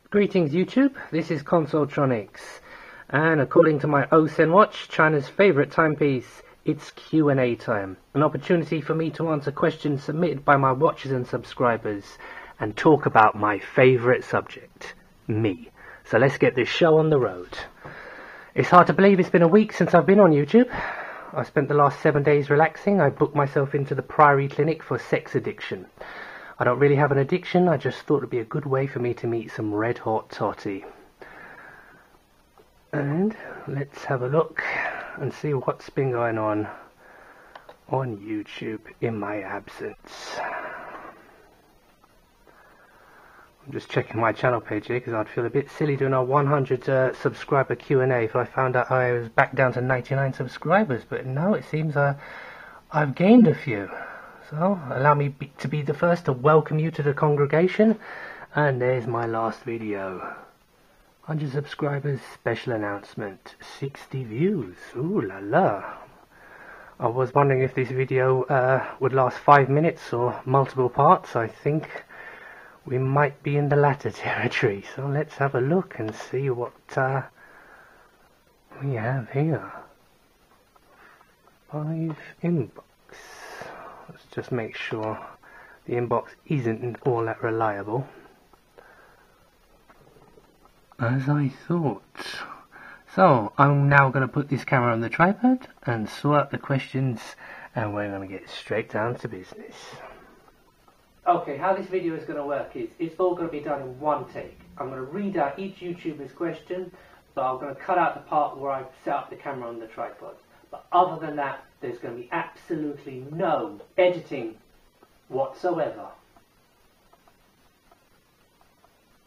Greetings YouTube, this is Consoletronics, and according to my OSEN watch, China's favourite timepiece, it's Q&A time. An opportunity for me to answer questions submitted by my watchers and subscribers and talk about my favourite subject, me. So let's get this show on the road. It's hard to believe it's been a week since I've been on YouTube. I spent the last 7 days relaxing. I booked myself into the Priory Clinic for sex addiction. I don't really have an addiction, I just thought it would be a good way for me to meet some red hot toddy. And let's have a look and see what's been going on YouTube in my absence. I'm just checking my channel page here because I'd feel a bit silly doing a 100 subscriber Q&A if I found out I was back down to 99 subscribers, but no, it seems I've gained a few. So, allow me to be the first to welcome you to the congregation. And there's my last video. 100 subscribers, special announcement, 60 views. Ooh la la. I was wondering if this video would last 5 minutes or multiple parts. I think we might be in the latter territory. So let's have a look and see what we have here. 5 inbox. Let's just make sure the inbox isn't all that reliable, as I thought. So I'm now going to put this camera on the tripod and sort out the questions, and we're going to get straight down to business. Okay, how this video is going to work is it's all going to be done in one take. I'm going to read out each YouTuber's question, but I'm going to cut out the part where I've set up the camera on the tripod. But other than that, there's going to be absolutely no editing whatsoever.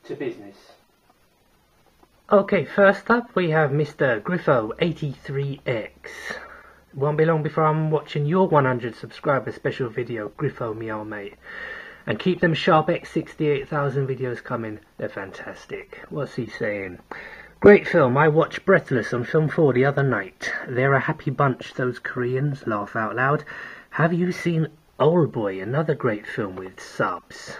To business. Okay, first up we have Mr. Griffo83X. Won't be long before I'm watching your 100 subscriber special video, Griffo me old mate. And keep them sharp X 68,000 videos coming, they're fantastic. What's he saying? Great film, I watched Breathless on Film 4 the other night. They're a happy bunch, those Koreans, laugh out loud. Have you seen Oldboy, another great film with subs?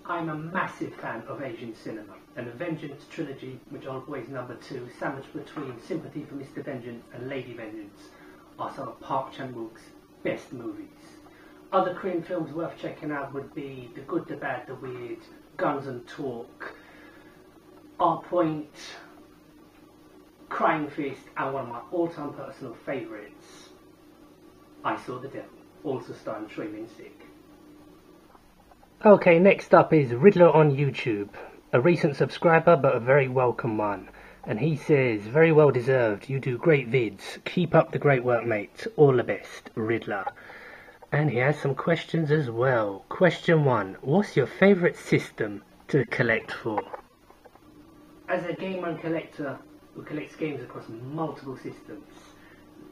I'm a massive fan of Asian cinema, and the Vengeance trilogy, which Oldboy is number 2, sandwiched between Sympathy for Mr. Vengeance and Lady Vengeance, are some of Park Chan-wook's best movies. Other Korean films worth checking out would be The Good, the Bad, the Weird, Guns and Talk, Our Point, Crying Fist, and one of my all-time personal favourites, I Saw the Devil, also starring Choi Min-sik. Okay, next up is Riddler on YouTube, a recent subscriber but a very welcome one. And he says, very well deserved, you do great vids, keep up the great work mate, all the best, Riddler. And he has some questions as well. Question 1, what's your favourite system to collect for? As a gamer and collector who collects games across multiple systems,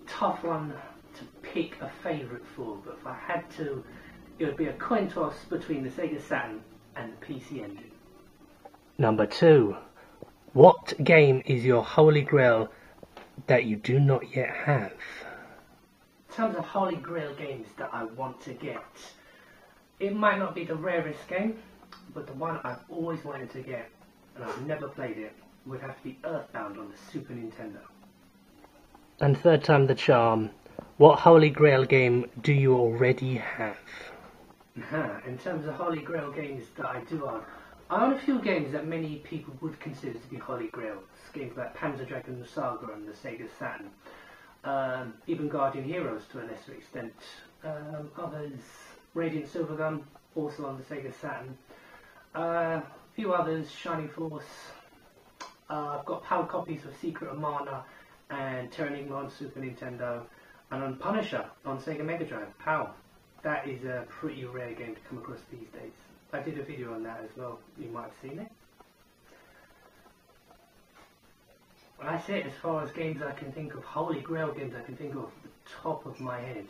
tough one to pick a favourite for, but if I had to, it would be a coin toss between the Sega Saturn and the PC Engine. Number 2, what game is your holy grail that you do not yet have? In terms of holy grail games that I want to get, it might not be the rarest game, but the one I've always wanted to get, and I've never played it, would have to be Earthbound on the Super Nintendo. And third time the charm, what Holy Grail game do you already have? In terms of Holy Grail games that I do own, I own a few games that many people would consider to be Holy Grails. Games like Panzer Dragoon Saga on the Sega Saturn, even Guardian Heroes to a lesser extent, others, Radiant Silvergun, also on the Sega Saturn, a few others, Shining Force. I've got PAL copies of Secret of Mana and Terranigma on Super Nintendo, and on Punisher on Sega Mega Drive, PAL. That is a pretty rare game to come across these days. I did a video on that as well, you might have seen it. Well, that's it as far as games I can think of, Holy Grail games I can think of off the top of my head.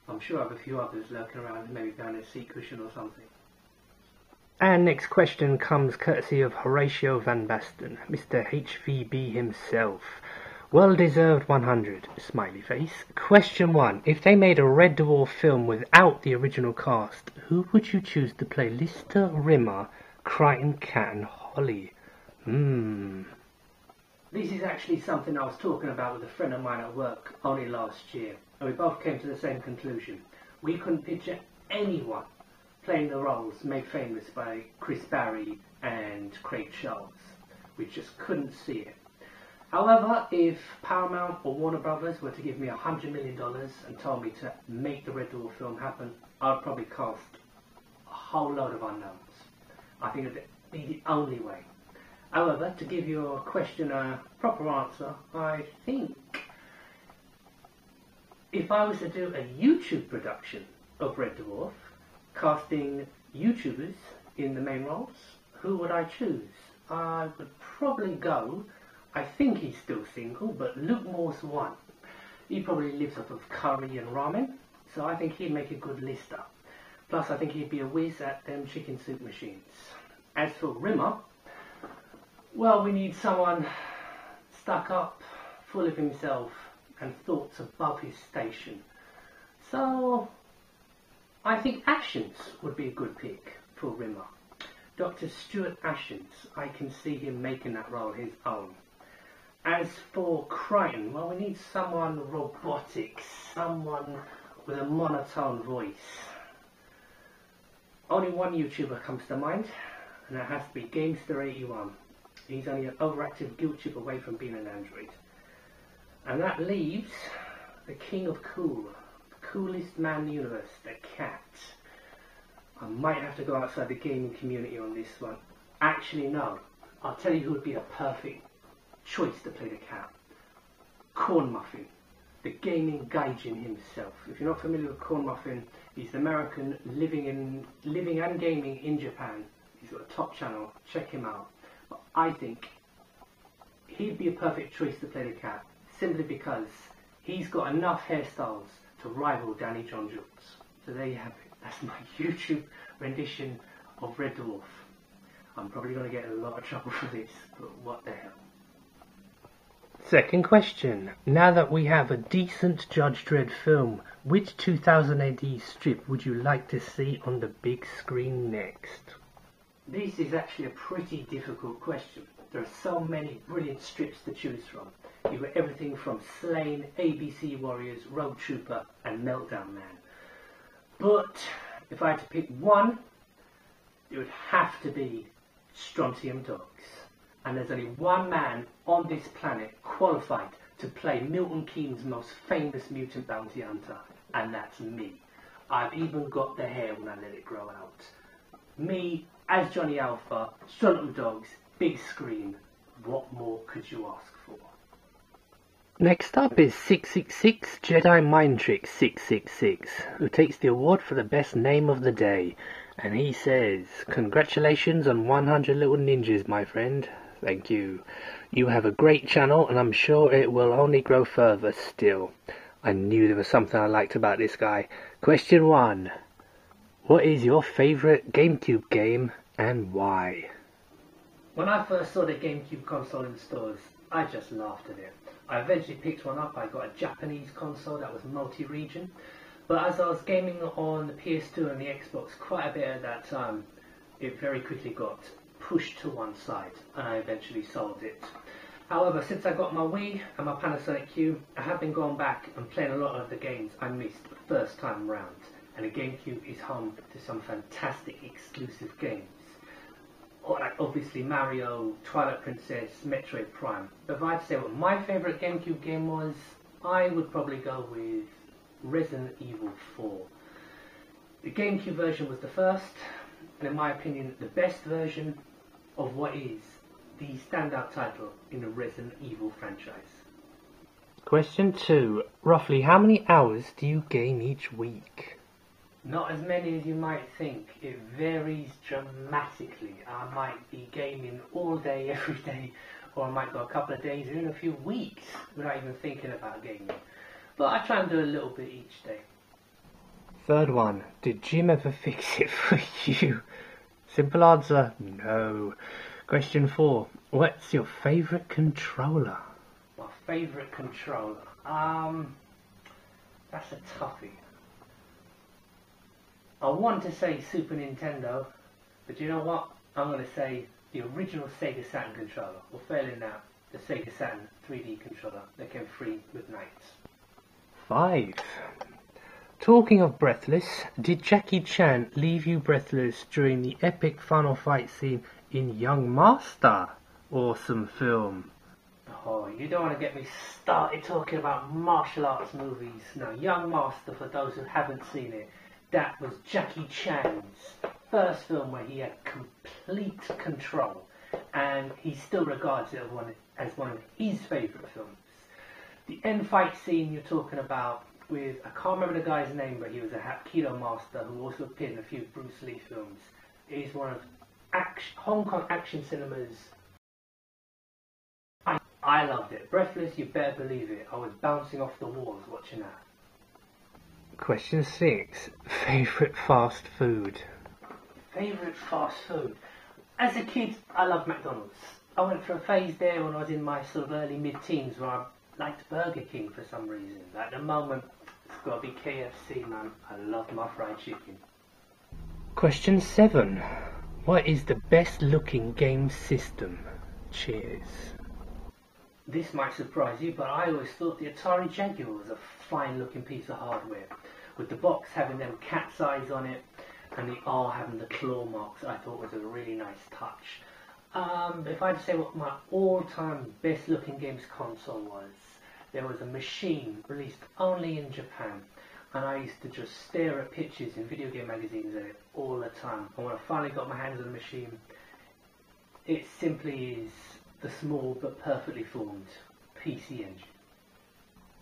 I'm sure I have a few others lurking around, maybe down a seat cushion or something. And next question comes courtesy of Horatio Van Basten, Mr. HVB himself. Well deserved 100, smiley face. Question 1. If they made a Red Dwarf film without the original cast, who would you choose to play Lister, Rimmer, Crichton, Cat and Holly. This is actually something I was talking about with a friend of mine at work only last year, and we both came to the same conclusion. We couldn't picture anyone playing the roles made famous by Chris Barry and Craig Charles. We just couldn't see it. However, if Paramount or Warner Brothers were to give me $100 million and told me to make the Red Dwarf film happen, I'd probably cast a whole load of unknowns. I think it'd be the only way. However, to give your question a proper answer, I think if I was to do a YouTube production of Red Dwarf, casting YouTubers in the main roles, who would I choose? I would probably go, I think he's still single, but Luke Moore's one. He probably lives off of curry and ramen, so I think he'd make a good lister. Plus, I think he'd be a whiz at them chicken soup machines. As for Rimmer, well, we need someone stuck up, full of himself, and thoughts above his station. So, I think Ashens would be a good pick for Rimmer. Dr. Stuart Ashens, I can see him making that role his own. As for Crichton, well, we need someone robotic, someone with a monotone voice. Only one YouTuber comes to mind, and that has to be Gamester81. He's only an overactive guilt chip away from being an android. And that leaves the king of cool, the coolest man in the universe, the cat. I might have to go outside the gaming community on this one. Actually, no. I'll tell you who would be a perfect choice to play the cat. Corn Muffin, the gaming gaijin himself. If you're not familiar with Corn Muffin, he's an American living and gaming in Japan. He's got a top channel. Check him out. But I think he'd be a perfect choice to play the cat, simply because he's got enough hairstyles to rival Danny John Jules. So there you have it. That's my YouTube rendition of Red Dwarf. I'm probably going to get in a lot of trouble for this, but what the hell. Second question. Now that we have a decent Judge Dredd film, which 2000 AD strip would you like to see on the big screen next? This is actually a pretty difficult question. There are so many brilliant strips to choose from. You've got everything from Slain, ABC Warriors, Road Trooper and Meltdown Man. But if I had to pick one, it would have to be Strontium Dogs. And there's only one man on this planet qualified to play Milton Keynes' most famous mutant bounty hunter, and that's me. I've even got the hair when I let it grow out. Me, as Johnny Alpha, Strontium Dogs, big screen. What more could you ask for? Next up is 666 Jedi Mind Trick 666, who takes the award for the best name of the day. And he says, "Congratulations on 100 little ninjas, my friend. Thank you. You have a great channel, and I'm sure it will only grow further still." I knew there was something I liked about this guy. Question 1. What is your favourite GameCube game, and why? When I first saw the GameCube console in stores, I just laughed at it. I eventually picked one up. I got a Japanese console that was multi-region. But as I was gaming on the PS2 and the Xbox quite a bit at that time, it very quickly got pushed to one side, and I eventually sold it. However, since I got my Wii and my Panasonic Q, I have been going back and playing a lot of the games I missed the first time round. And the GameCube is home to some fantastic exclusive games. Like obviously Mario, Twilight Princess, Metroid Prime. But if I had to say what my favourite GameCube game was, I would probably go with Resident Evil 4. The GameCube version was the first, and in my opinion, the best version of what is the standout title in the Resident Evil franchise. Question 2. Roughly how many hours do you game each week? Not as many as you might think. It varies dramatically. I might be gaming all day, every day, or I might go a couple of days, or even a few weeks without even thinking about gaming. But I try and do a little bit each day. Third one. Did Jim ever fix it for you? Simple answer, no. Question 4. What's your favourite controller? My favourite controller? That's a toughie. I want to say Super Nintendo, but you know what? I'm going to say the original Sega Saturn controller, or failing that, the Sega Saturn 3D controller that came free with Knights. 5. Talking of breathless, did Jackie Chan leave you breathless during the epic final fight scene in Young Master? Awesome film. Oh, you don't want to get me started talking about martial arts movies. Now, Young Master, for those who haven't seen it, that was Jackie Chan's first film where he had complete control, and he still regards it as one of his favourite films. The end fight scene you're talking about with, I can't remember the guy's name, but he was a Hapkido master who also appeared in a few Bruce Lee films. It is one of Hong Kong action cinema's. I loved it. Breathless, you better believe it. I was bouncing off the walls watching that. Question 6. Favourite fast food? Favourite fast food? As a kid, I loved McDonald's. I went through a phase there when I was in my sort of early mid-teens where I liked Burger King for some reason. At the moment, it's got to be KFC, man. I love my fried chicken. Question 7. What is the best looking game system? Cheers. This might surprise you, but I always thought the Atari Jaguar was a fine looking piece of hardware. With the box having them cat's eyes on it and the R having the claw marks, I thought was a really nice touch. If I had to say what my all-time best looking games console was, there was a machine released only in Japan, and I used to just stare at pictures in video game magazines of it all the time. And when I finally got my hands on the machine, it simply is the small but perfectly formed PC engine.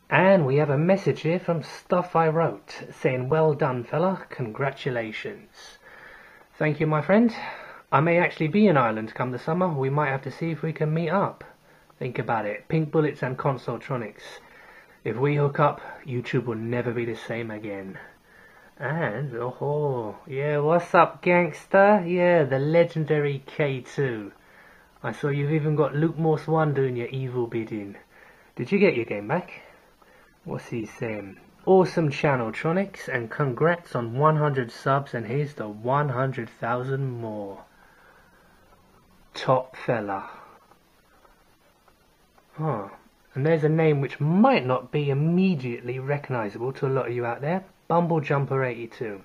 And we have a message here from Stuff I Wrote saying, well done fella, congratulations. Thank you, my friend. I may actually be in Ireland come the summer. We might have to see if we can meet up. Think about it, Pink Bullets and Consoletronics. If we hook up, YouTube will never be the same again. And, oh, yeah, what's up gangster? Yeah, the legendary K2. I saw you've even got Luke Morse 1 doing your evil bidding. Did you get your game back? What's he saying? Awesome channel, Tronics, and congrats on 100 subs, and here's the 100,000 more. Top fella. Oh, and there's a name which might not be immediately recognisable to a lot of you out there. Bumblejumper82.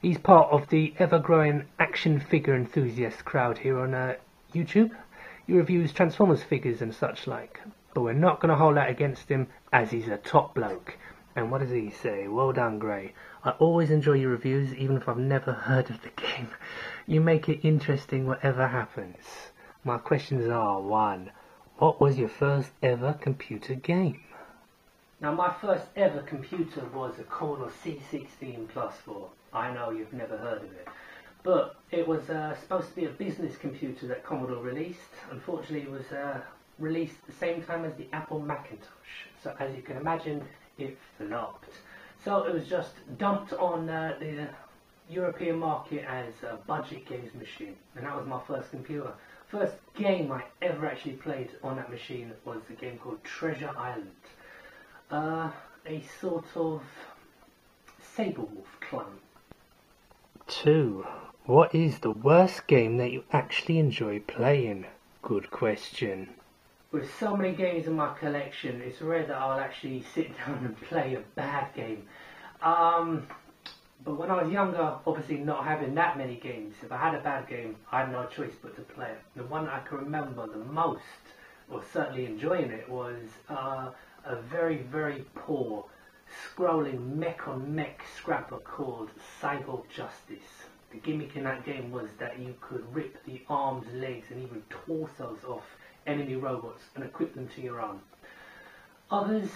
He's part of the ever-growing action figure enthusiast crowd here on YouTube. He reviews Transformers figures and such like. But we're not going to hold that against him, as he's a top bloke. And what does he say? Well done, Gray. I always enjoy your reviews, even if I've never heard of the game. You make it interesting whatever happens. My questions are, 1. What was your first ever computer game? Now, my first ever computer was a Commodore C16 Plus 4. I know you've never heard of it. But it was supposed to be a business computer that Commodore released. Unfortunately, it was released at the same time as the Apple Macintosh. So as you can imagine, it flopped. So it was just dumped on the European market as a budget games machine. And that was my first computer. First game I ever actually played on that machine was a game called Treasure Island. A sort of Sabrewulf clone. 2. What is the worst game that you actually enjoy playing? Good question. With so many games in my collection, it's rare that I'll actually sit down and play a bad game. But when I was younger, obviously not having that many games, if I had a bad game, I had no choice but to play it. The one I can remember the most, or certainly enjoying it, was a very, very poor scrolling mech-on-mech scrapper called Cyborg Justice. The gimmick in that game was that you could rip the arms, legs and even torsos off enemy robots and equip them to your own. Others,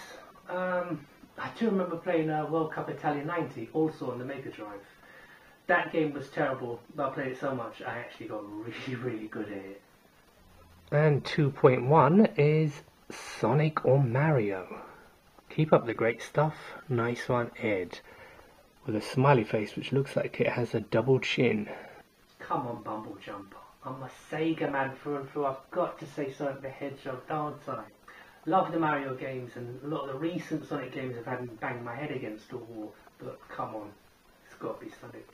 I do remember playing World Cup Italia 90, also on the Mega Drive. That game was terrible, but I played it so much I actually got really, really good at it. And 2.1 is Sonic or Mario. Keep up the great stuff. Nice one, Ed. With a smiley face which looks like it has a double chin. Come on, Bumble Jumper. I'm a Sega man through and through. I've got to say Sonic the Hedgehog, don't I? Love the Mario games, and a lot of the recent Sonic games have had me bang my head against the wall. But come on, it's got to be Sonic.